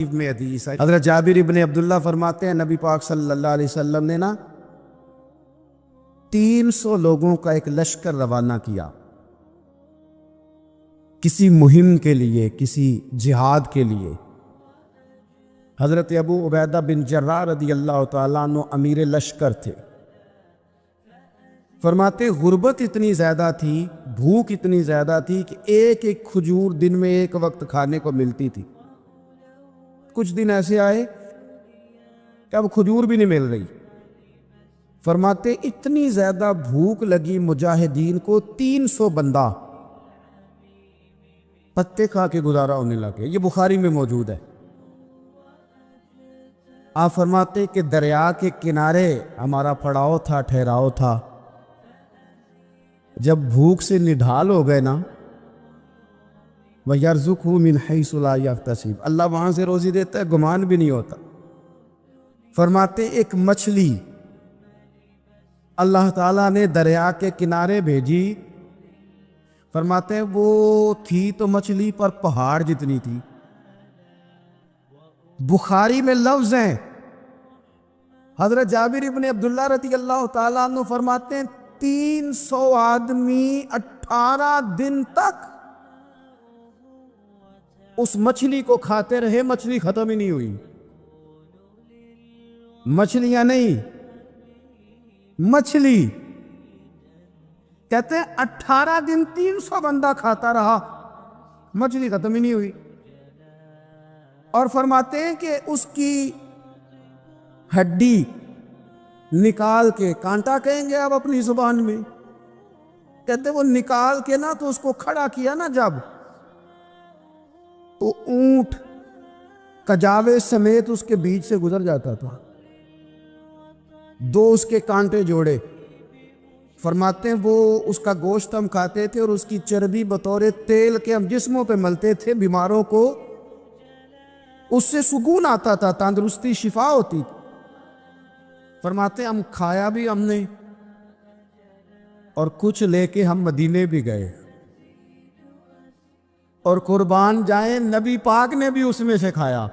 میں حدیث ہے، حضرت جابر ابن عبداللہ فرماتے ہیں نبی پاک صلی اللہ علیہ وسلم نے 300 لوگوں کا ایک لشکر روانہ کیا کسی مہم کے لیے، کسی جہاد کے لیے۔ حضرت ابو عبیدہ بن جراح رضی اللہ تعالیٰ عنہ امیر لشکر تھے۔ فرماتے غربت اتنی زیادہ تھی، بھوک اتنی زیادہ تھی کہ ایک ایک کھجور دن میں ایک وقت کھانے کو ملتی تھی۔ کچھ دن ایسے آئے کہ اب کھجور بھی نہیں مل رہی۔ فرماتے اتنی زیادہ بھوک لگی مجاہدین کو، 300 بندہ پتے کھا کے گزارا ہونے لگے۔ یہ بخاری میں موجود ہے۔ آپ فرماتے کہ دریا کے کنارے ہمارا پڑاؤ تھا، ٹھہراؤ تھا۔ جب بھوک سے نڈھال ہو گئے نا، وَيَرْزُقْهُ مِنْ حَيْثُ لَا يَحْتَسِبُ، اللہ وہاں سے روزی دیتا ہے، گمان بھی نہیں ہوتا۔ فرماتے ایک مچھلی اللہ تعالیٰ نے دریا کے کنارے بھیجی۔ فرماتے وہ تھی تو مچھلی پر پہاڑ جتنی تھی۔ بخاری میں لفظ ہیں، حضرت جابر ابن عبداللہ رضی اللہ تعالیٰ عنہ فرماتے ہیں 300 آدمی 18 دن تک اس مچھلی کو کھاتے رہے، مچھلی ختم ہی نہیں ہوئی۔ مچھلیاں نہیں، مچھلی کہتے ہیں 18 دن 300 بندہ کھاتا رہا، مچھلی ختم ہی نہیں ہوئی۔ اور فرماتے ہیں کہ اس کی ہڈی نکال کے، کانٹا کہیں گے آپ اپنی زبان میں، کہتے وہ نکال کے نا تو اس کو کھڑا کیا نا جب، تو اونٹ کجاوے سمیت اس کے بیچ سے گزر جاتا تھا۔ 2 اس کے کانٹے جوڑے۔ فرماتے ہیں وہ اس کا گوشت ہم کھاتے تھے اور اس کی چربی بطور تیل کے ہم جسموں پہ ملتے تھے، بیماروں کو اس سے سکون آتا تھا، تندرستی، شفا ہوتی تھی۔ فرماتے ہیں ہم کھایا بھی ہم نے، اور کچھ لے کے ہم مدینے بھی گئے، اور قربان جائیں نبی پاک نے بھی اس میں سے کھایا۔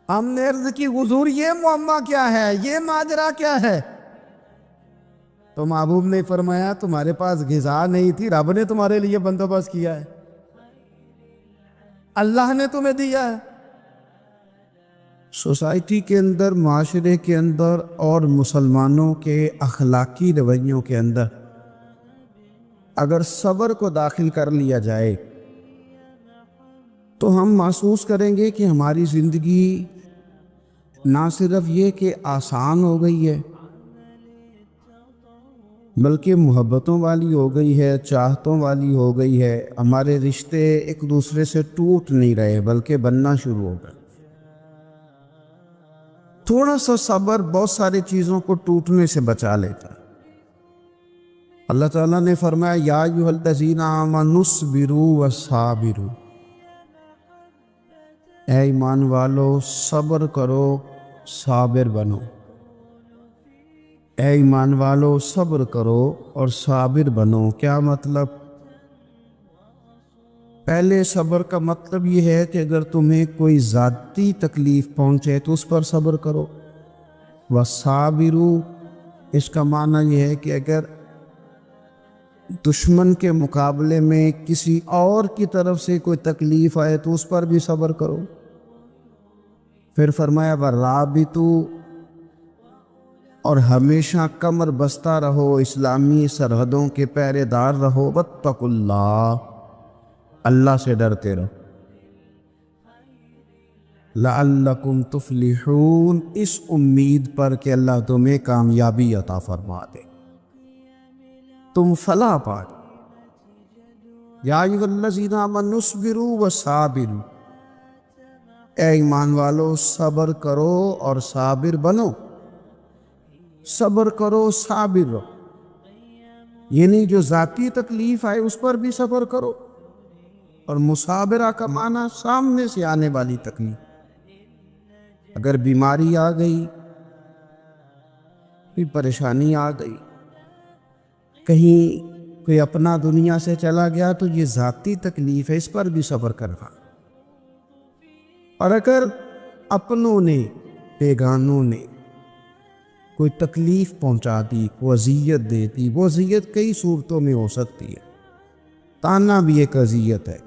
ہم نے عرض کی حضور یہ معاملہ کیا ہے، یہ ماجرا کیا ہے؟ تو محبوب نے فرمایا تمہارے پاس غذا نہیں تھی، رب نے تمہارے لیے بندوبست کیا ہے، اللہ نے تمہیں دیا ہے۔ سوسائٹی کے اندر، معاشرے کے اندر اور مسلمانوں کے اخلاقی رویوں کے اندر اگر صبر کو داخل کر لیا جائے تو ہم محسوس کریں گے کہ ہماری زندگی نہ صرف یہ کہ آسان ہو گئی ہے، بلکہ محبتوں والی ہو گئی ہے، چاہتوں والی ہو گئی ہے۔ ہمارے رشتے ایک دوسرے سے ٹوٹ نہیں رہے بلکہ بننا شروع ہو گئے۔ تھوڑا سا صبر بہت ساری چیزوں کو ٹوٹنے سے بچا لیتا ہے۔ اللہ تعالیٰ نے فرمایا یا ایھا الذین آمنوا اصبروا وصابروا، اے ایمان والو صبر کرو، صابر بنو۔ اے ایمان والو صبر کرو اور صابر بنو۔ کیا مطلب؟ پہلے صبر کا مطلب یہ ہے کہ اگر تمہیں کوئی ذاتی تکلیف پہنچے تو اس پر صبر کرو۔ وصابروا، اس کا معنی یہ ہے کہ اگر دشمن کے مقابلے میں کسی اور کی طرف سے کوئی تکلیف آئے تو اس پر بھی صبر کرو۔ پھر فرمایا ورابطوا، اور ہمیشہ کمر بستہ رہو، اسلامی سرحدوں کے پہرے دار رہو۔ واتقوا اللہ، اللہ سے ڈرتے رہو۔ لعلکم تفلحون، اس امید پر کہ اللہ تمہیں کامیابی عطا فرما دے، تم فلاح پا۔ یا ایھا الذین آمنوا اصبروا وصابروا، اے ایمان والو صبر کرو اور صابر بنو۔ صبر کرو، صابر رہو، یعنی جو ذاتی تکلیف آئے اس پر بھی صبر کرو۔ اور مصابرہ کا معنی سامنے سے آنے والی تکلیف، اگر بیماری آ گئی، کوئی پریشانی آ گئی، کہیں کوئی اپنا دنیا سے چلا گیا، تو یہ ذاتی تکلیف ہے، اس پر بھی صبر کرنا۔ اور اگر اپنوں نے بیگانوں نے کوئی تکلیف پہنچا دی، وہ اذیت دے دی، وہ اذیت کئی صورتوں میں ہو سکتی ہے۔ تانا بھی ایک اذیت ہے،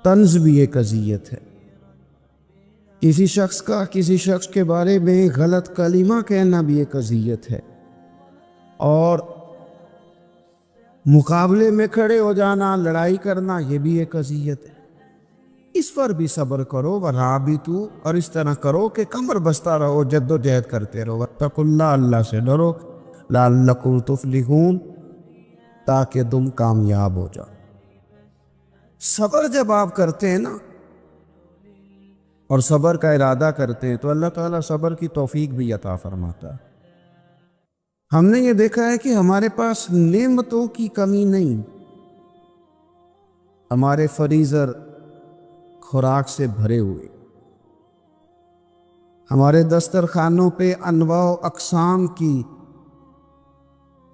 طنز بھی ایک اذیت ہے، کسی شخص کے بارے میں غلط کلمہ کہنا بھی ایک اذیت ہے، اور مقابلے میں کھڑے ہو جانا، لڑائی کرنا، یہ بھی ایک اذیت ہے۔ اس پر بھی صبر کرو، ورابطو، اور اس طرح کرو کہ کمر بستہ رہو، جد و جہد کرتے رہو، واتقوا اللہ، اللہ سے ڈرو، لعلکم تفلحون، تاکہ تم کامیاب ہو جاؤ۔ صبر جب آپ کرتے ہیں نا اور صبر کا ارادہ کرتے ہیں تو اللہ تعالیٰ صبر کی توفیق بھی عطا فرماتا ہے۔ ہم نے یہ دیکھا ہے کہ ہمارے پاس نعمتوں کی کمی نہیں، ہمارے فریزر خوراک سے بھرے ہوئے، ہمارے دسترخوانوں پہ انواع و اقسام کی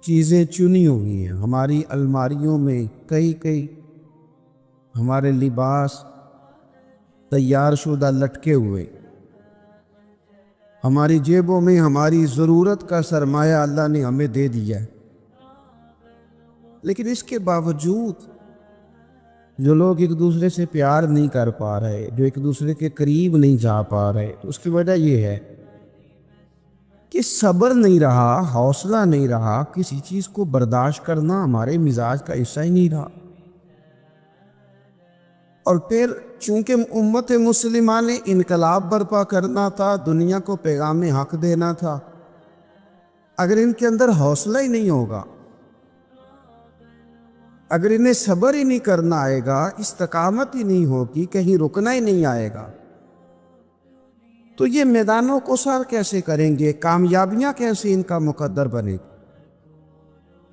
چیزیں چنی ہوئی ہیں، ہماری الماریوں میں کئی ہمارے لباس تیار شدہ لٹکے ہوئے، ہماری جیبوں میں ہماری ضرورت کا سرمایہ اللہ نے ہمیں دے دیا ہے۔ لیکن اس کے باوجود جو لوگ ایک دوسرے سے پیار نہیں کر پا رہے، جو ایک دوسرے کے قریب نہیں جا پا رہے، اس کی وجہ یہ ہے کہ صبر نہیں رہا، حوصلہ نہیں رہا، کسی چیز کو برداشت کرنا ہمارے مزاج کا حصہ ہی نہیں رہا۔ اور پھر چونکہ امت مسلمہ نے انقلاب برپا کرنا تھا، دنیا کو پیغام حق دینا تھا، اگر ان کے اندر حوصلہ ہی نہیں ہوگا، اگر انہیں صبر ہی نہیں کرنا آئے گا، استقامت ہی نہیں ہوگی، کہیں رکنا ہی نہیں آئے گا، تو یہ میدانوں کو سر کیسے کریں گے؟ کامیابیاں کیسے ان کا مقدر بنے گا؟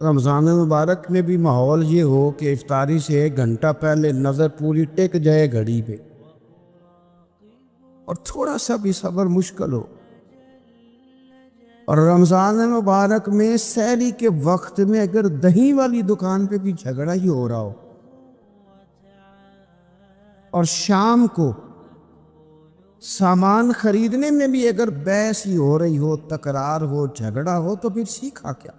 رمضان مبارک میں بھی ماحول یہ ہو کہ افطاری سے 1 گھنٹہ پہلے نظر پوری ٹک جائے گھڑی پہ، اور تھوڑا سا بھی صبر مشکل ہو، اور رمضان مبارک میں سحری کے وقت میں اگر دہی والی دکان پہ بھی جھگڑا ہی ہو رہا ہو، اور شام کو سامان خریدنے میں بھی اگر بحث ہی ہو رہی ہو، تکرار ہو، جھگڑا ہو، تو پھر سیکھا کیا؟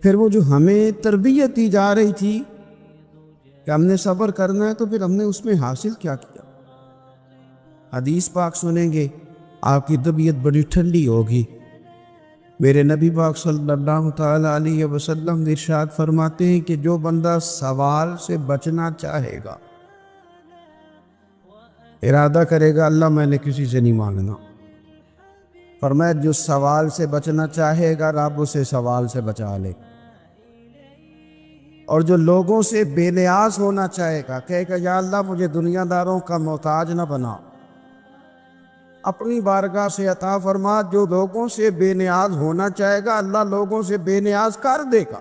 پھر وہ جو ہمیں تربیت دی جا رہی تھی کہ ہم نے صبر کرنا ہے، تو پھر ہم نے اس میں حاصل کیا کیا؟ حدیث پاک سنیں گے، آپ کی طبیعت بڑی ٹھنڈی ہوگی۔ میرے نبی پاک صلی اللہ تعالیٰ علیہ وسلم ارشاد فرماتے ہیں کہ جو بندہ سوال سے بچنا چاہے گا، ارادہ کرے گا اللہ میں نے کسی سے نہیں مانگنا، فرمایا جو سوال سے بچنا چاہے گا رب اسے سوال سے بچا لے، اور جو لوگوں سے بے نیاز ہونا چاہے گا، کہے گا یا اللہ مجھے دنیا داروں کا محتاج نہ بنا، اپنی بارگاہ سے عطا فرما۔ جو لوگوں سے بے نیاز ہونا چاہے گا اللہ لوگوں سے بے نیاز کر دے گا،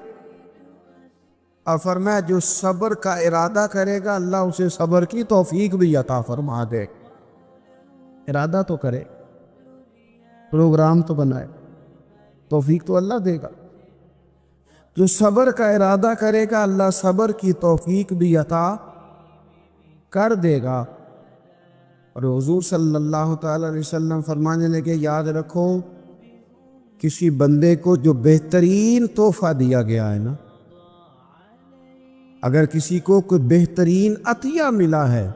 اور فرمایا جو صبر کا ارادہ کرے گا اللہ اسے صبر کی توفیق بھی عطا فرما دے۔ ارادہ تو کرے، پروگرام تو بنائے، توفیق تو اللہ دے گا۔ جو صبر کا ارادہ کرے گا اللہ صبر کی توفیق بھی عطا کر دے گا۔ اور حضور صلی اللہ تعالیٰ علیہ وسلم فرمانے لگے، یاد رکھو کسی بندے کو جو بہترین تحفہ دیا گیا ہے نا، اگر کسی کو کوئی بہترین عطیہ ملا ہے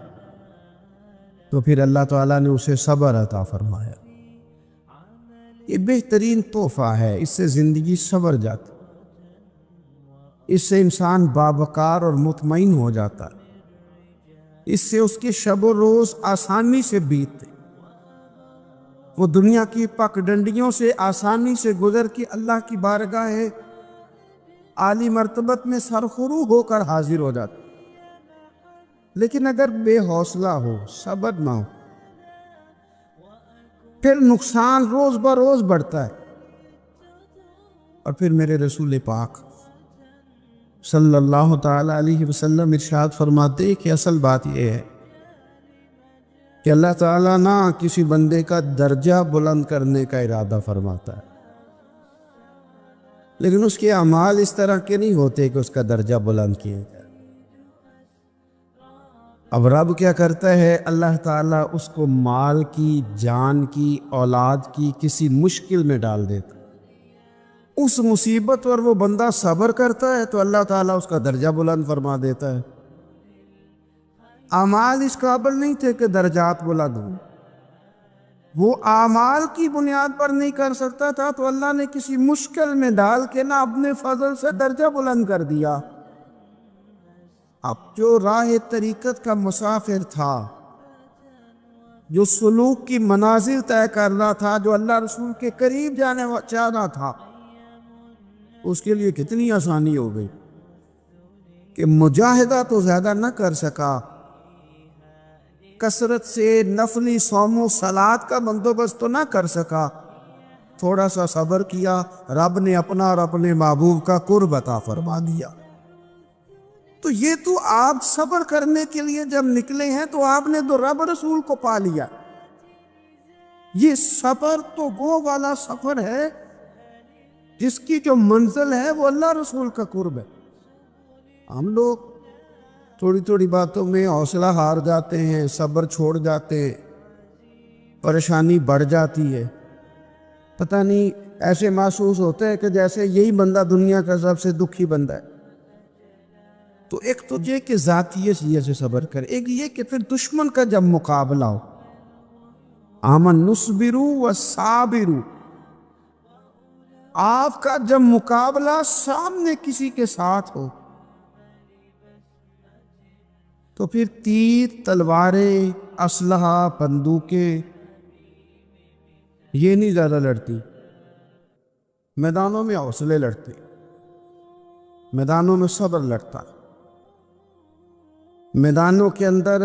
تو پھر اللہ تعالیٰ نے اسے صبر عطا فرمایا۔ یہ بہترین تحفہ ہے، اس سے زندگی سنور جاتی، اس سے انسان باوقار اور مطمئن ہو جاتا ہے، اس سے اس کے شب و روز آسانی سے بیتتے، وہ دنیا کی پک ڈنڈیوں سے آسانی سے گزر کے اللہ کی بارگاہ ہے عالی مرتبت میں سرخرو ہو کر حاضر ہو جاتا۔ لیکن اگر بے حوصلہ ہو، صبر نہ ہو، پھر نقصان روز بروز بڑھتا ہے۔ اور پھر میرے رسول پاک صلی اللہ تعالیٰ علیہ وسلم ارشاد فرماتے ہیں کہ اصل بات یہ ہے کہ اللہ تعالیٰ نہ کسی بندے کا درجہ بلند کرنے کا ارادہ فرماتا ہے، لیکن اس کے اعمال اس طرح کے نہیں ہوتے کہ اس کا درجہ بلند کیا جائے۔ اب رب کیا کرتا ہے، اللہ تعالیٰ اس کو مال کی، جان کی، اولاد کی کسی مشکل میں ڈال دیتا، اس مصیبت پر وہ بندہ صبر کرتا ہے تو اللہ تعالیٰ اس کا درجہ بلند فرما دیتا ہے۔ اعمال اس قابل نہیں تھے کہ درجات بلند ہوں، وہ اعمال کی بنیاد پر نہیں کر سکتا تھا تو اللہ نے کسی مشکل میں ڈال کے نہ اپنے فضل سے درجہ بلند کر دیا۔ اب جو راہ طریقت کا مسافر تھا، جو سلوک کی منازل طے کرنا تھا، جو اللہ رسول کے قریب جانے چاہنا تھا، اس کے لیے کتنی آسانی ہو گئی کہ مجاہدہ تو زیادہ نہ کر سکا، کثرت سے نفلی صوم و صلات کا بندوبست تو نہ کر سکا، تھوڑا سا صبر کیا، رب نے اپنا اور اپنے محبوب کا قرب عطا فرما دیا۔ تو یہ تو آپ صبر کرنے کے لیے جب نکلے ہیں تو آپ نے تو رب رسول کو پا لیا۔ یہ صبر تو وہ والا سفر ہے جس کی جو منزل ہے وہ اللہ رسول کا قرب ہے۔ ہم لوگ تھوڑی تھوڑی باتوں میں حوصلہ ہار جاتے ہیں، صبر چھوڑ جاتے ہیں، پریشانی بڑھ جاتی ہے، پتہ نہیں ایسے محسوس ہوتا ہے کہ جیسے یہی بندہ دنیا کا سب سے دکھی بندہ ہے۔ تو ایک تو یہ کہ ذاتی سے صبر کرے، ایک یہ کہ پھر دشمن کا جب مقابلہ ہو، آمن نصبرو و صابرو، آپ کا جب مقابلہ سامنے کسی کے ساتھ ہو تو پھر تیر، تلواریں، اسلحہ، بندوقیں یہ نہیں زیادہ لڑتی، میدانوں میں حوصلے لڑتے، میدانوں میں صبر لڑتا، میدانوں کے اندر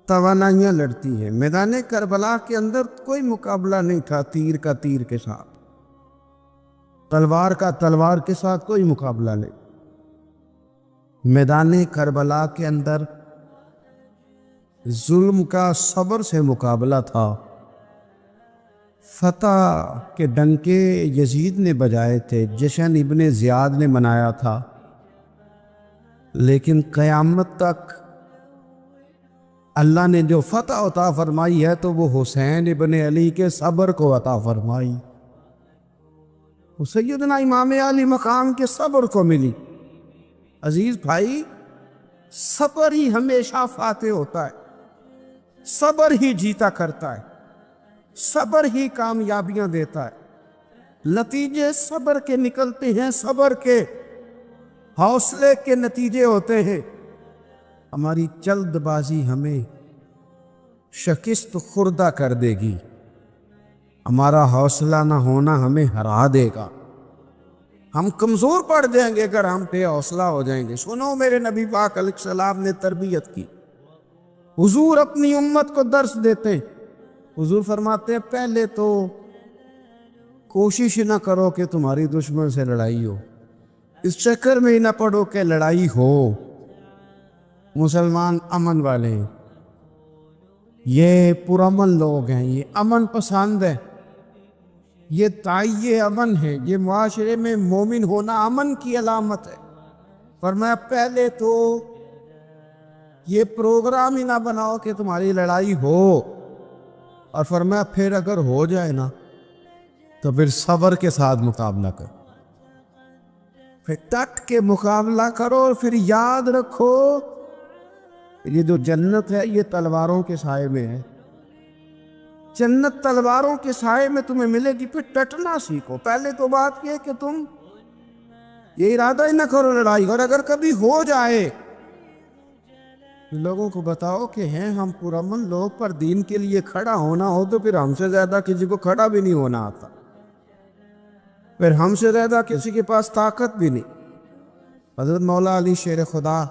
توانائیاں لڑتی ہیں۔ میدان کربلا کے اندر کوئی مقابلہ نہیں تھا تیر کا تیر کے ساتھ، تلوار کا تلوار کے ساتھ کوئی مقابلہ نہیں۔ میدان کربلا کے اندر ظلم کا صبر سے مقابلہ تھا۔ فتح کے ڈنکے یزید نے بجائے تھے، جشن ابن زیاد نے منایا تھا، لیکن قیامت تک اللہ نے جو فتح عطا فرمائی ہے تو وہ حسین ابن علی کے صبر کو عطا فرمائی، وہ سیدنا امام علی مقام کے صبر کو ملی۔ عزیز بھائی، صبر ہی ہمیشہ فاتح ہوتا ہے، صبر ہی جیتا کرتا ہے، صبر ہی کامیابیاں دیتا ہے، نتیجے صبر کے نکلتے ہیں، صبر کے حوصلے کے نتیجے ہوتے ہیں۔ ہماری جلد بازی ہمیں شکست خوردہ کر دے گی، ہمارا حوصلہ نہ ہونا ہمیں ہرا دے گا، ہم کمزور پڑ جائیں گے اگر ہم پہ حوصلہ ہو جائیں گے۔ سنو، میرے نبی پاک علیہ السلام نے تربیت کی، حضور اپنی امت کو درس دیتے، حضور فرماتے ہیں پہلے تو کوشش نہ کرو کہ تمہاری دشمن سے لڑائی ہو، اس چکر میں ہی نہ پڑو کہ لڑائی ہو۔ مسلمان امن والے ہیں، یہ پرامن لوگ ہیں، یہ امن پسند ہیں، یہ تائید امن ہے، یہ معاشرے میں مومن ہونا امن کی علامت ہے۔ فرمایا پہلے تو یہ پروگرام ہی نہ بناؤ کہ تمہاری لڑائی ہو، اور فرمایا پھر اگر ہو جائے نا تو پھر صبر کے ساتھ مقابلہ کرو، پھر ڈٹ کے مقابلہ کرو، اور پھر یاد رکھو یہ جو جنت ہے یہ تلواروں کے سائے میں ہے، جنت تلواروں کے سائے میں تمہیں ملے گی، پھر ڈٹنا سیکھو۔ پہلے تو بات یہ کہ تم یہ ارادہ ہی نہ کرو لڑائی، اور اگر کبھی ہو جائے لوگوں کو بتاؤ کہ ہیں ہم پرامن لوگ، پر دین کے لیے کھڑا ہونا ہو تو پھر ہم سے زیادہ کسی کو کھڑا بھی نہیں ہونا آتا، پھر ہم سے زیادہ کسی کے پاس طاقت بھی نہیں۔ حضرت مولا علی شیر خدا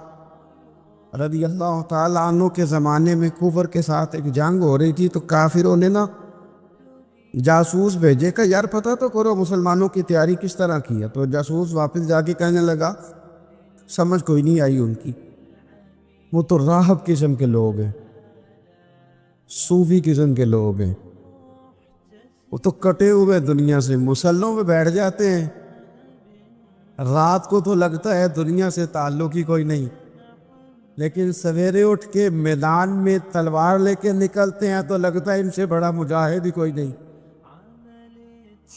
رضی اللہ تعالیٰ عنہ کے زمانے میں کفر کے ساتھ ایک جنگ ہو رہی تھی، تو کافروں نے نا جاسوس بھیجے کہ یار پتہ تو کرو مسلمانوں کی تیاری کس طرح کی ہے۔ تو جاسوس واپس جا کے کہنے لگا سمجھ کوئی نہیں آئی ان کی، وہ تو راہب قسم کے لوگ ہیں، صوفی قسم کے لوگ ہیں، وہ تو کٹے ہوئے دنیا سے مسلوں میں بیٹھ جاتے ہیں، رات کو تو لگتا ہے دنیا سے تعلق ہی کوئی نہیں، لیکن سویرے اٹھ کے میدان میں تلوار لے کے نکلتے ہیں تو لگتا ہے ان سے بڑا مجاہد ہی کوئی نہیں۔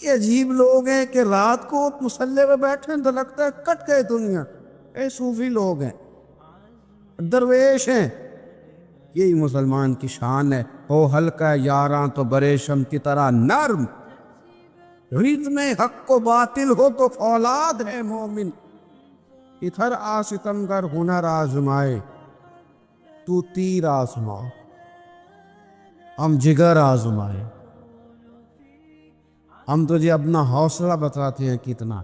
یہ عجیب لوگ ہیں کہ رات کو مصلے پہ بیٹھے تو لگتا ہے کٹ گئے دنیا۔ اے صوفی لوگ ہیں، درویش ہیں۔ یہی مسلمان کی شان ہے۔ ہو ہلکا یاراں تو بریشم کی طرح نرم، رزم حق و باطل ہو تو فولاد ہے مومن۔ ادھر آ ستمگر ہنر آزمائے، تو تیر آزما، ہم جگر آزمائے۔ ہم تجھے اپنا حوصلہ بتاتے ہیں کتنا،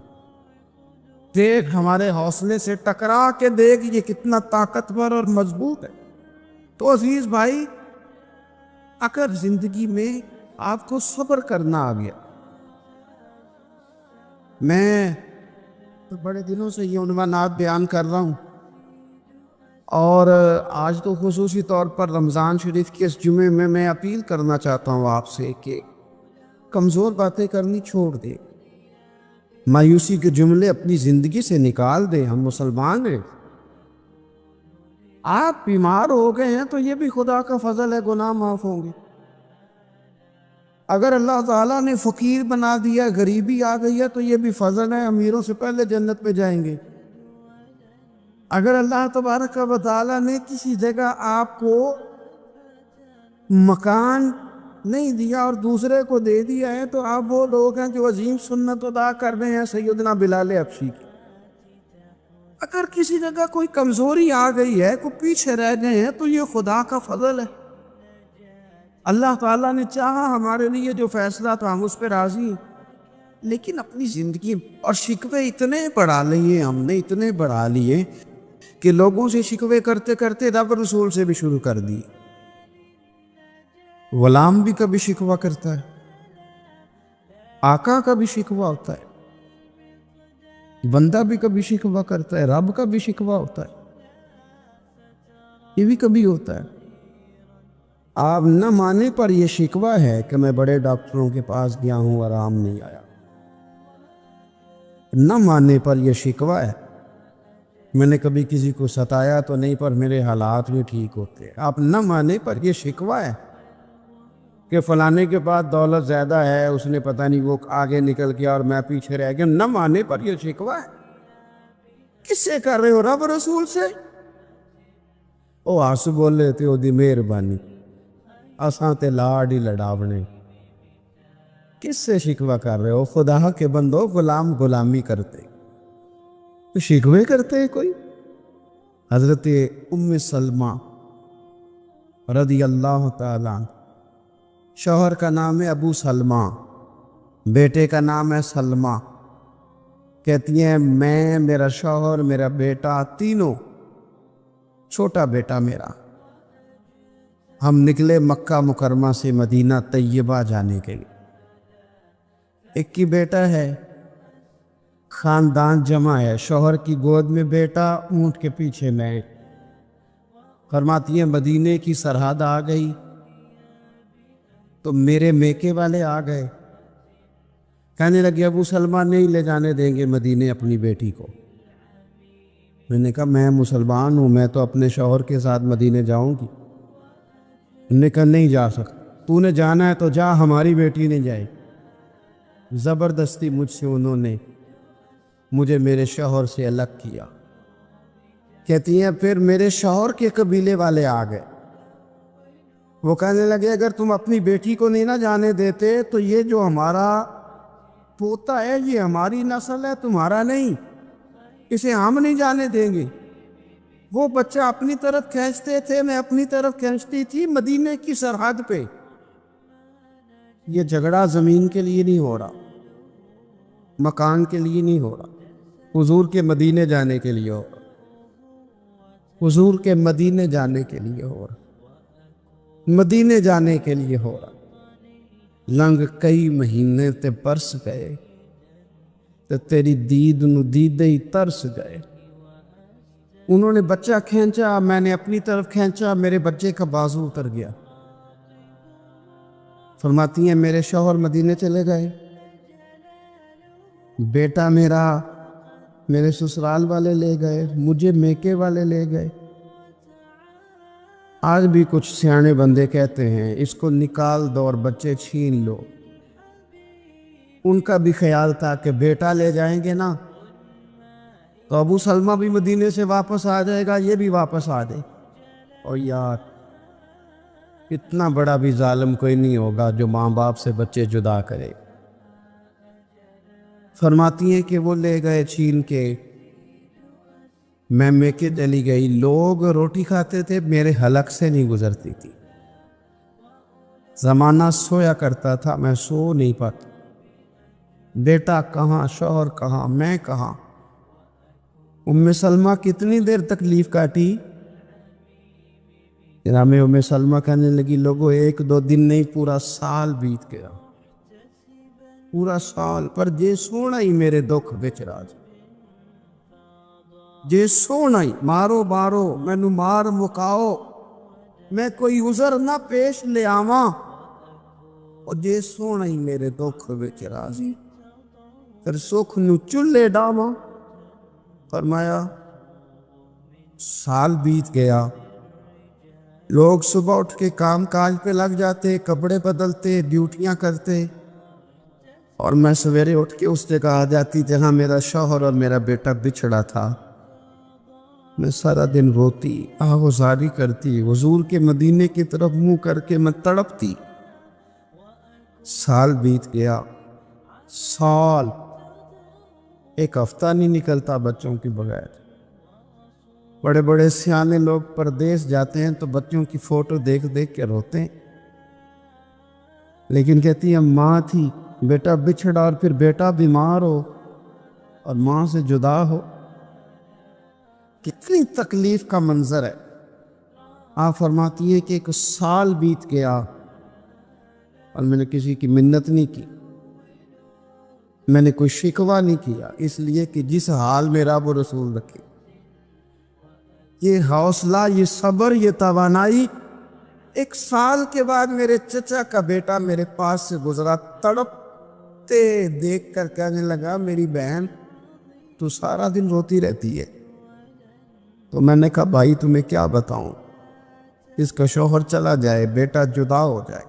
دیکھ ہمارے حوصلے سے ٹکرا کے دیکھ یہ کتنا طاقتور اور مضبوط ہے۔ تو عزیز بھائی، اگر زندگی میں آپ کو صبر کرنا آ گیا، میں تو بڑے دنوں سے یہ عنوانات بیان کر رہا ہوں، اور آج تو خصوصی طور پر رمضان شریف کے اس جمعے میں اپیل کرنا چاہتا ہوں آپ سے کہ کمزور باتیں کرنی چھوڑ دے، مایوسی کے جملے اپنی زندگی سے نکال دے۔ ہم مسلمان ہیں۔ آپ بیمار ہو گئے ہیں تو یہ بھی خدا کا فضل ہے، گناہ معاف ہوں گے۔ اگر اللہ تعالیٰ نے فقیر بنا دیا، غریبی آ گئی ہے تو یہ بھی فضل ہے، امیروں سے پہلے جنت میں جائیں گے۔ اگر اللہ تبارک و تعالیٰ نے کسی جگہ آپ کو مکان نہیں دیا اور دوسرے کو دے دیا ہے تو آپ وہ لوگ ہیں جو عظیم سنت ادا کر رہے ہیں سیدنا بلال حبشی کی۔ اگر کسی جگہ کوئی کمزوری آ گئی ہے، کوئی پیچھے رہ گئے ہیں تو یہ خدا کا فضل ہے۔ اللہ تعالیٰ نے چاہا ہمارے لیے جو فیصلہ تو ہم اس پہ راضی ہیں، لیکن اپنی زندگی اور شکوے اتنے بڑھا لیے، ہم نے اتنے بڑھا لیے کہ لوگوں سے شکوے کرتے کرتے رب رسول سے بھی شروع کر دیے۔ غلام بھی کبھی شکوہ کرتا ہے، آقا کا بھی شکوہ ہوتا ہے، بندہ بھی کبھی شکوہ کرتا ہے، رب کا بھی شکوہ ہوتا ہے، یہ بھی کبھی ہوتا ہے۔ آپ نہ مانے پر یہ شکوہ ہے کہ میں بڑے ڈاکٹروں کے پاس گیا ہوں، آرام نہیں آیا۔ نہ مانے پر یہ شکوہ ہے میں نے کبھی کسی کو ستایا تو نہیں پر میرے حالات بھی ٹھیک ہوتے ہیں۔ آپ نہ مانے پر یہ شکوہ ہے کہ فلانے کے پاس دولت زیادہ ہے، اس نے پتہ نہیں وہ آگے نکل گیا اور میں پیچھے رہ گیا۔ نہ مانے پر یہ شکوہ ہے۔ کس سے کر رہے ہو؟ رب رسول سے۔ او آسو بول رہے تھے او دی مہربانی، اساں تے لاڈ ہی لڑاونے۔ کس سے شکوہ کر رہے ہو؟ خدا کے بندو، غلام غلامی کرتے تو شکوے کرتے کوئی؟ حضرت ام سلمہ رضی اللہ تعالیٰ عنہ، شوہر کا نام ہے ابو سلمہ، بیٹے کا نام ہے سلمہ۔ کہتی ہیں میں، میرا شوہر، میرا بیٹا، تینوں، چھوٹا بیٹا میرا، ہم نکلے مکہ مکرمہ سے مدینہ طیبہ جانے کے لیے۔ ایک ہی بیٹا ہے، خاندان جمع ہے، شوہر کی گود میں بیٹا، اونٹ کے پیچھے میں۔ فرماتی ہیں مدینے کی سرحد آ گئی تو میرے میکے والے آ گئے، کہنے لگے ابو سلمہ نہیں لے جانے دیں گے مدینے اپنی بیٹی کو۔ میں نے کہا میں مسلمان ہوں، میں تو اپنے شوہر کے ساتھ مدینے جاؤں گی۔ انہوں نے کہا نہیں جا سکتا، تو نے جانا ہے تو جا، ہماری بیٹی نہیں جائے۔ زبردستی مجھ سے انہوں نے مجھے میرے شوہر سے الگ کیا۔ کہتی ہیں پھر میرے شوہر کے قبیلے والے آ گئے، وہ کہنے لگے اگر تم اپنی بیٹی کو نہیں نہ جانے دیتے تو یہ جو ہمارا پوتا ہے یہ ہماری نسل ہے، تمہارا نہیں، اسے ہم نہیں جانے دیں گے۔ وہ بچہ اپنی طرف کھینچتے تھے، میں اپنی طرف کھینچتی تھی، مدینے کی سرحد پہ۔ یہ جھگڑا زمین کے لیے نہیں ہو رہا، مکان کے لیے نہیں ہو رہا، حضور کے مدینے جانے کے لیے ہو رہا، حضور کے مدینے جانے کے لیے ہو رہا، مدینے جانے کے لیے ہو رہا۔ لنگ کئی مہینے تے برس گئے تے تیری دید نو دیدے ہی ترس گئے۔ انہوں نے بچہ کھینچا، میں نے اپنی طرف کھینچا، میرے بچے کا بازو اتر گیا۔ فرماتی ہیں میرے شوہر مدینے چلے گئے، بیٹا میرا میرے سسرال والے لے گئے، مجھے میکے والے لے گئے۔ آج بھی کچھ سیانے بندے کہتے ہیں اس کو نکال دو اور بچے چھین لو۔ ان کا بھی خیال تھا کہ بیٹا لے جائیں گے نا تو ابو سلمہ بھی مدینے سے واپس آ جائے گا، یہ بھی واپس آ جائے۔ اور یار اتنا بڑا بھی ظالم کوئی نہیں ہوگا جو ماں باپ سے بچے جدا کرے۔ فرماتی ہیں کہ وہ لے گئے چھین کے، میں میکے چلی گئی، لوگ روٹی کھاتے تھے، میرے حلق سے نہیں گزرتی تھی۔ زمانہ سویا کرتا تھا، میں سو نہیں پاتا۔ بیٹا کہاں، شوہر کہاں، میں کہاں۔ ام سلمہ کتنی دیر تکلیف کاٹی؟ جناب ام سلمہ کہنے لگی لوگوں ایک دو دن نہیں، پورا سال بیت گیا، پورا سال، پر جے سونا ہی میرے دکھ بچ راج، جے سونا ہی مارو مارو مینو مار مکاؤ، میں کوئی عذر نہ پیش لے آواں، اور جے سونا ہی میرے دکھ بچ راضی، پھر سکھ نو چلے ڈاواں۔ فرمایا سال بیت گیا، لوگ صبح اٹھ کے کام کاج پہ لگ جاتے، کپڑے بدلتے، ڈیوٹیاں کرتے، اور میں سویرے اٹھ کے اس جگہ آ جاتی جہاں میرا شوہر اور میرا بیٹا بچھڑا تھا۔ میں سارا دن روتی، آہوزاری کرتی، حضور کے مدینے کی طرف منہ کر کے میں تڑپتی۔ سال بیت گیا، سال، ایک ہفتہ نہیں نکلتا بچوں کے بغیر۔ بڑے بڑے سیانے لوگ پردیس جاتے ہیں تو بچوں کی فوٹو دیکھ دیکھ کے روتے ہیں، لیکن کہتی ہیں ماں تھی، بیٹا بچھڑا اور پھر بیٹا بیمار ہو اور ماں سے جدا ہو، کتنی تکلیف کا منظر ہے۔ آپ فرماتی ہے کہ ایک سال بیت گیا اور میں نے کسی کی منت نہیں کی، میں نے کوئی شکوہ نہیں کیا، اس لیے کہ جس حال میں رب و رسول رکھے۔ یہ حوصلہ، یہ صبر، یہ توانائی، ایک سال کے بعد میرے چچا کا بیٹا میرے پاس سے گزرا، تڑپتے دیکھ کر کہنے لگا میری بہن تو سارا دن روتی رہتی ہے۔ تو میں نے کہا بھائی تمہیں کیا بتاؤں، اس کا شوہر چلا جائے، بیٹا جدا ہو جائے،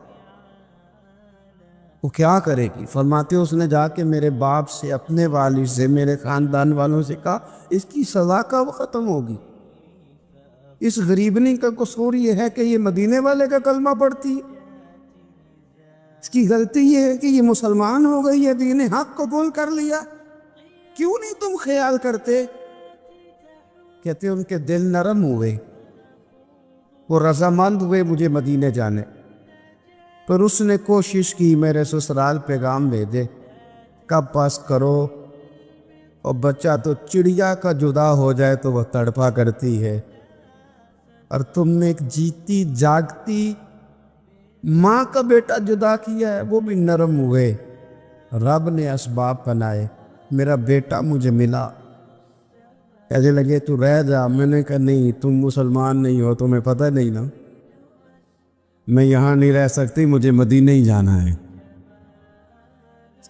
وہ کیا کرے گی؟ فرماتے اس نے جا کے میرے باپ سے، اپنے والد سے، میرے خاندان والوں سے کہا اس کی سزا کب ختم ہوگی؟ اس غریبنی کا قصور یہ ہے کہ یہ مدینے والے کا کلمہ پڑھتی ہے، اس کی غلطی یہ ہے کہ یہ مسلمان ہو گئی ہے، دین حق قبول کر لیا، کیوں نہیں تم خیال کرتے؟ کہتے ان کے دل نرم ہوئے، وہ رضامند ہوئے مجھے مدینے جانے، پر اس نے کوشش کی میرے سسرال پیغام بھیجے، کب پاس کرو، اور بچہ تو چڑیا کا جدا ہو جائے تو وہ تڑپا کرتی ہے، اور تم نے ایک جیتی جاگتی ماں کا بیٹا جدا کیا ہے۔ وہ بھی نرم ہوئے، رب نے اسباب بنائے، میرا بیٹا مجھے ملا۔ کہنے لگے تو رہ جا، میں نے کہا نہیں، تم مسلمان نہیں ہو، تمہیں پتہ نہیں نا، میں یہاں نہیں رہ سکتی، مجھے مدینے ہی جانا ہے۔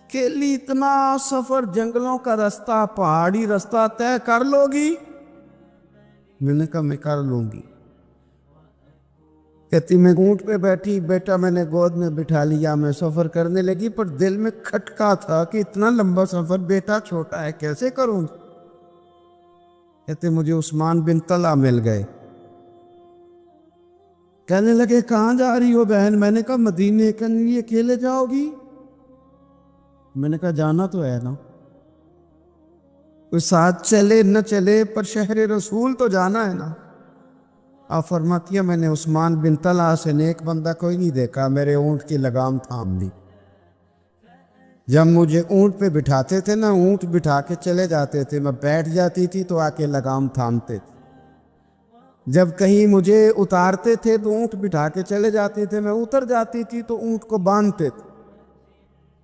کہ لیے اتنا سفر، جنگلوں کا رستہ، پہاڑی رستہ طے کر لو گی؟ میں نے کہا میں کر لوں گی۔ کہتی میں اونٹ پہ بیٹھی، بیٹا میں نے گود میں بٹھا لیا، میں سفر کرنے لگی، پر دل میں کھٹکا تھا کہ اتنا لمبا سفر، بیٹا چھوٹا ہے، کیسے کروں؟ کہتے مجھے عثمان بن طلحہ مل گئے، کہنے لگے کہاں جا رہی ہو بہن؟ میں نے کہا مدینے۔ کہنے لگے اکیلے جاؤ گی؟ میں نے کہا جانا تو ہے نا، کوئی ساتھ چلے نہ چلے پر شہر رسول تو جانا ہے نا۔ آپ فرماتی ہے میں نے عثمان بن طلحہ سے نیک بندہ کوئی نہیں دیکھا، میرے اونٹ کی لگام تھام لی۔ جب مجھے اونٹ پہ بٹھاتے تھے نا، اونٹ بٹھا کے چلے جاتے تھے، میں بیٹھ جاتی تھی تو آ کے لگام تھامتے تھے۔ جب کہیں مجھے اتارتے تھے تو اونٹ بٹھا کے چلے جاتے تھے، میں اتر جاتی تھی تو اونٹ کو باندھتے تھے۔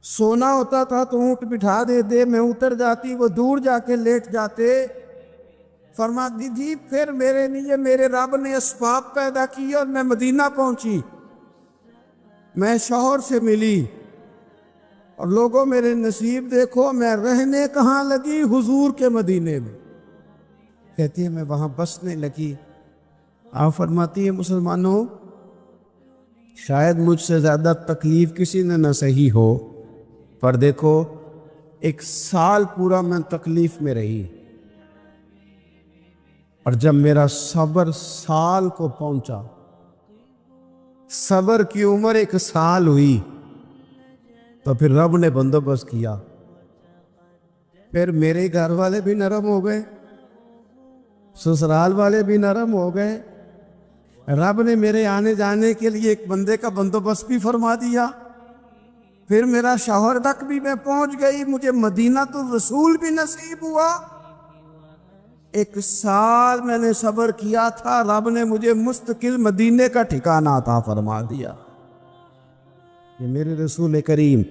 سونا ہوتا تھا تو اونٹ بٹھا دیتے، میں اتر جاتی، وہ دور جا کے لیٹ جاتے۔ فرماتی جی پھر میرے لیے میرے رب نے اسباب پیدا کی اور میں مدینہ پہنچی، میں شوہر سے ملی، اور لوگوں میرے نصیب دیکھو، میں رہنے کہاں لگی؟ حضور کے مدینے میں۔ کہتی ہے میں وہاں بسنے لگی، آپ فرماتی ہے مسلمانوں شاید مجھ سے زیادہ تکلیف کسی نے نہ سہی ہو، پر دیکھو 1 سال پورا میں تکلیف میں رہی، اور جب میرا صبر سال کو پہنچا، صبر کی عمر 1 سال ہوئی، تو پھر رب نے بندوبست کیا، پھر میرے گھر والے بھی نرم ہو گئے، سسرال والے بھی نرم ہو گئے، رب نے میرے آنے جانے کے لیے ایک بندے کا بندوبست بھی فرما دیا، پھر میرا شوہر تک بھی میں پہنچ گئی، مجھے مدینہ تو رسول بھی نصیب ہوا۔ 1 سال میں نے صبر کیا تھا، رب نے مجھے مستقل مدینے کا ٹھکانہ عطا فرما دیا۔ یہ میرے رسول کریم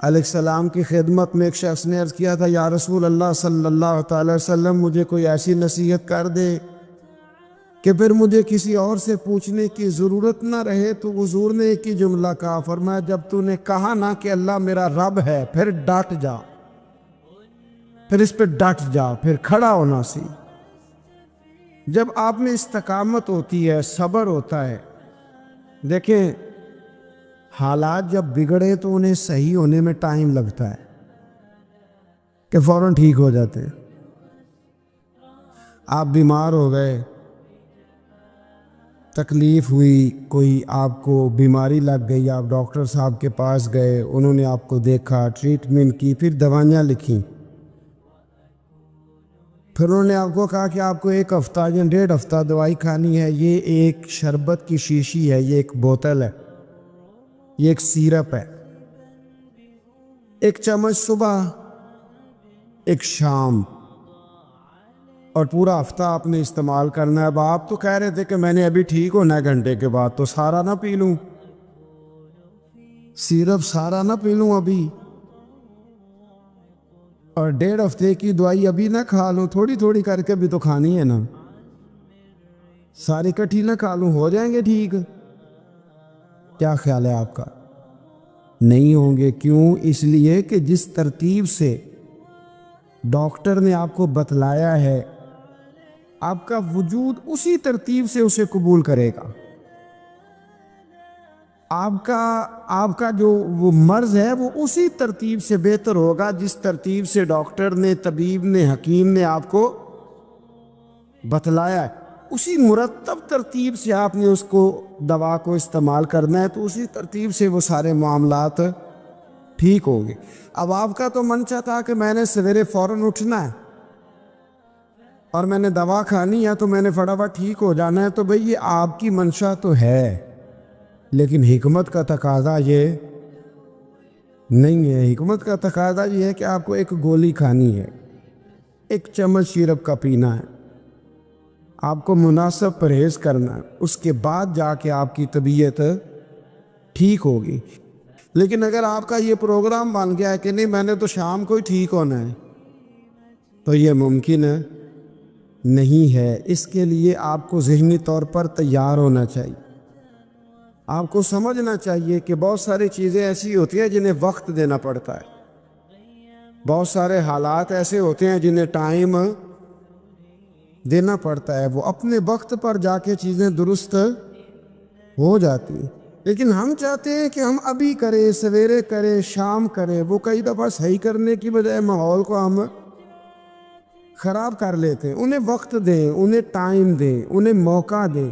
علیہ السلام کی خدمت میں ایک شخص نے عرض کیا تھا، یا رسول اللہ صلی اللہ تعالی وسلم مجھے کوئی ایسی نصیحت کر دے کہ پھر مجھے کسی اور سے پوچھنے کی ضرورت نہ رہے۔ تو حضور نے ایک ہی جملہ کہا، فرمایا جب تو نے کہا نا کہ اللہ میرا رب ہے، پھر ڈٹ جا، پھر اس پہ ڈٹ جا، پھر کھڑا ہونا سی۔ جب آپ میں استقامت ہوتی ہے، صبر ہوتا ہے، دیکھیں حالات جب بگڑے تو انہیں صحیح ہونے میں ٹائم لگتا ہے کہ فوراً ٹھیک ہو جاتے ہیں۔ آپ بیمار ہو گئے، تکلیف ہوئی، کوئی آپ کو بیماری لگ گئی، آپ ڈاکٹر صاحب کے پاس گئے، انہوں نے آپ کو دیکھا، ٹریٹمنٹ کی، پھر دوائیاں لکھیں، پھر انہوں نے آپ کو کہا کہ آپ کو 1 ہفتہ یا 1.5 ہفتہ دوائی کھانی ہے، یہ ایک شربت کی شیشی ہے، یہ ایک بوتل ہے، یہ ایک سیرپ ہے، 1 چمچ صبح 1 شام، اور پورا ہفتہ آپ نے استعمال کرنا ہے۔ اب آپ تو کہہ رہے تھے کہ میں نے ابھی ٹھیک ہونا ہے گھنٹے کے بعد، تو سارا نہ پی لوں، سیرپ سارا نہ پی لوں ابھی، اور 1.5 ہفتے کی دوائی ابھی نہ کھا لوں، تھوڑی تھوڑی کر کے بھی تو کھانی ہے نا، ساری کٹھی نہ کھا لوں، ہو جائیں گے ٹھیک؟ کیا خیال ہے آپ کا؟ نہیں ہوں گے۔ کیوں؟ اس لیے کہ جس ترتیب سے ڈاکٹر نے آپ کو بتلایا ہے، آپ کا وجود اسی ترتیب سے اسے قبول کرے گا۔ آپ کا جو وہ مرض ہے وہ اسی ترتیب سے بہتر ہوگا جس ترتیب سے ڈاکٹر نے، طبیب نے، حکیم نے آپ کو بتلایا ہے، اسی مرتب ترتیب سے آپ نے اس کو دوا کو استعمال کرنا ہے، تو اسی ترتیب سے وہ سارے معاملات ٹھیک ہوں گے۔ اب آپ کا تو منشا تھا کہ میں نے سویرے فوراً اٹھنا ہے اور میں نے دوا کھانی ہے تو میں نے فٹافٹ ٹھیک ہو جانا ہے، تو بھئی یہ آپ کی منشا تو ہے، لیکن حکمت کا تقاضا یہ نہیں ہے۔ حکمت کا تقاضا یہ ہے کہ آپ کو 1 گولی کھانی ہے، 1 چمچ سیرپ کا پینا ہے، آپ کو مناسب پرہیز کرنا ہے، اس کے بعد جا کے آپ کی طبیعت ٹھیک ہوگی۔ لیکن اگر آپ کا یہ پروگرام بن گیا ہے کہ نہیں میں نے تو شام کو ہی ٹھیک ہونا ہے، تو یہ ممکن نہیں ہے۔ اس کے لیے آپ کو ذہنی طور پر تیار ہونا چاہیے، آپ کو سمجھنا چاہیے کہ بہت ساری چیزیں ایسی ہوتی ہیں جنہیں وقت دینا پڑتا ہے، بہت سارے حالات ایسے ہوتے ہیں جنہیں ٹائم دینا پڑتا ہے، وہ اپنے وقت پر جا کے چیزیں درست ہو جاتی ہیں۔ لیکن ہم چاہتے ہیں کہ ہم ابھی کریں، سویرے کریں، شام کریں، وہ کئی دفعہ صحیح کرنے کی بجائے ماحول کو ہم خراب کر لیتے ہیں۔ انہیں وقت دیں، انہیں ٹائم دیں، انہیں موقع دیں۔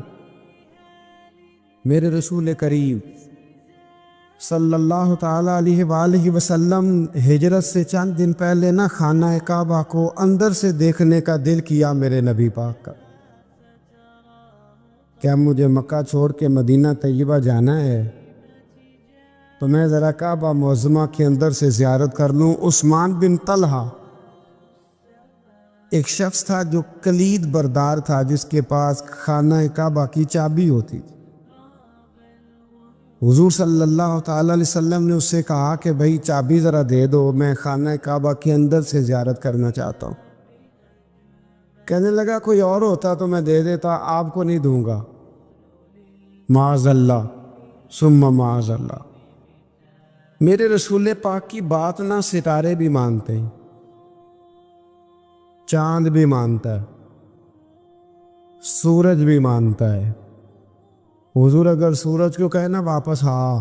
میرے رسول کریم صلی اللہ تعالیٰ علیہ وآلہ وسلم ہجرت سے چند دن پہلے نہ خانہ کعبہ کو اندر سے دیکھنے کا دل کیا میرے نبی پاک کا، کیا مجھے مکہ چھوڑ کے مدینہ طیبہ جانا ہے تو میں ذرا کعبہ معظمہ کے اندر سے زیارت کر لوں۔ عثمان بن طلحہ ایک شخص تھا جو کلید بردار تھا، جس کے پاس خانہ کعبہ کی چابی ہوتی تھی۔ حضور صلی اللہ تعالیٰ علیہ وسلم نے اس سے کہا کہ بھئی چابی ذرا دے دو، میں خانہ کعبہ کے اندر سے زیارت کرنا چاہتا ہوں۔ کہنے لگا کوئی اور ہوتا تو میں دے دیتا، آپ کو نہیں دوں گا۔ معاذ اللہ ثم معاذ اللہ۔ میرے رسول پاک کی بات نہ ستارے بھی مانتے ہیں، چاند بھی مانتا ہے، سورج بھی مانتا ہے۔ حضور اگر سورج کو کہے نا واپس آ،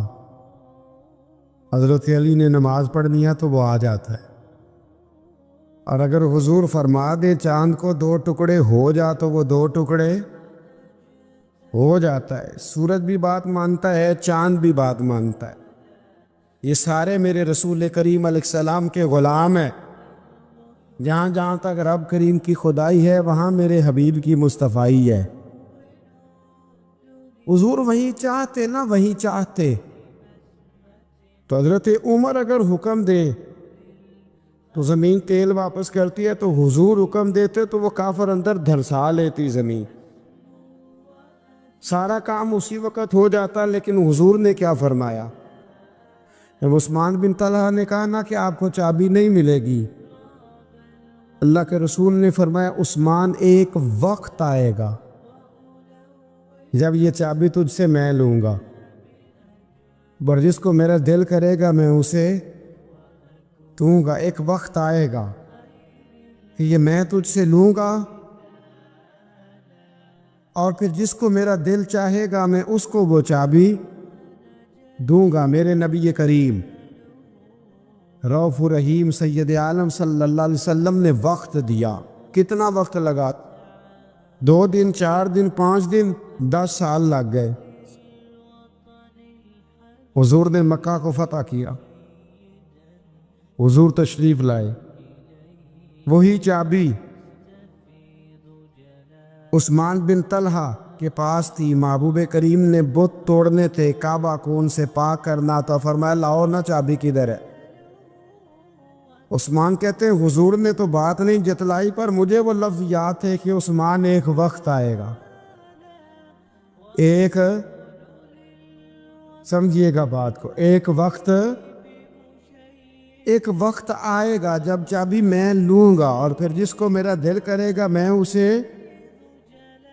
حضرت علی نے نماز پڑھنی ہے تو وہ آ جاتا ہے، اور اگر حضور فرما دے چاند کو 2 ٹکڑے ہو جا تو وہ 2 ٹکڑے ہو جاتا ہے۔ سورج بھی بات مانتا ہے، چاند بھی بات مانتا ہے۔ یہ سارے میرے رسول کریم علیہ السلام کے غلام ہیں۔ جہاں جہاں تک رب کریم کی خدائی ہے وہاں میرے حبیب کی مصطفائی ہے۔ حضور وہیں چاہتے نا، وہیں چاہتے تو حضرت عمر اگر حکم دے تو زمین تیل واپس کرتی ہے، تو حضور حکم دیتے تو وہ کافر اندر دھرسا لیتی زمین، سارا کام اسی وقت ہو جاتا۔ لیکن حضور نے کیا فرمایا؟ جب عثمان بن طلحہ نے کہا نا کہ آپ کو چابی نہیں ملے گی، اللہ کے رسول نے فرمایا عثمان ایک وقت آئے گا جب یہ چابی تجھ سے میں لوں گا، اور جس کو میرا دل کرے گا میں اسے دوں گا۔ ایک وقت آئے گا کہ یہ میں تجھ سے لوں گا، اور پھر جس کو میرا دل چاہے گا میں اس کو وہ چابی دوں گا۔ میرے نبی کریم رؤوف رحیم سید عالم صلی اللہ علیہ وسلم نے وقت دیا۔ کتنا وقت لگا؟ 2 دن، 4 دن، 5 دن، 10 سال لگ گئے۔ حضور نے مکہ کو فتح کیا، حضور تشریف لائے، وہی چابی عثمان بن طلحہ کے پاس تھی۔ محبوب کریم نے بت توڑنے تھے، کعبہ کون سے پاک کرنا تھا، فرمایا لاؤ نا چابی کدھر ہے؟ عثمان کہتے ہیں حضور نے تو بات نہیں جتلائی، پر مجھے وہ لفظ یاد ہے کہ عثمان ایک وقت آئے گا، ایک سمجھیے گا بات کو، ایک وقت آئے گا جب چابی میں لوں گا، اور پھر جس کو میرا دل کرے گا میں اسے،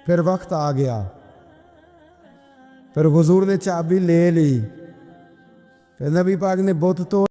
پھر وقت آ گیا، پھر حضور نے چابی لے لی، پھر نبی پاک نے بت توڑ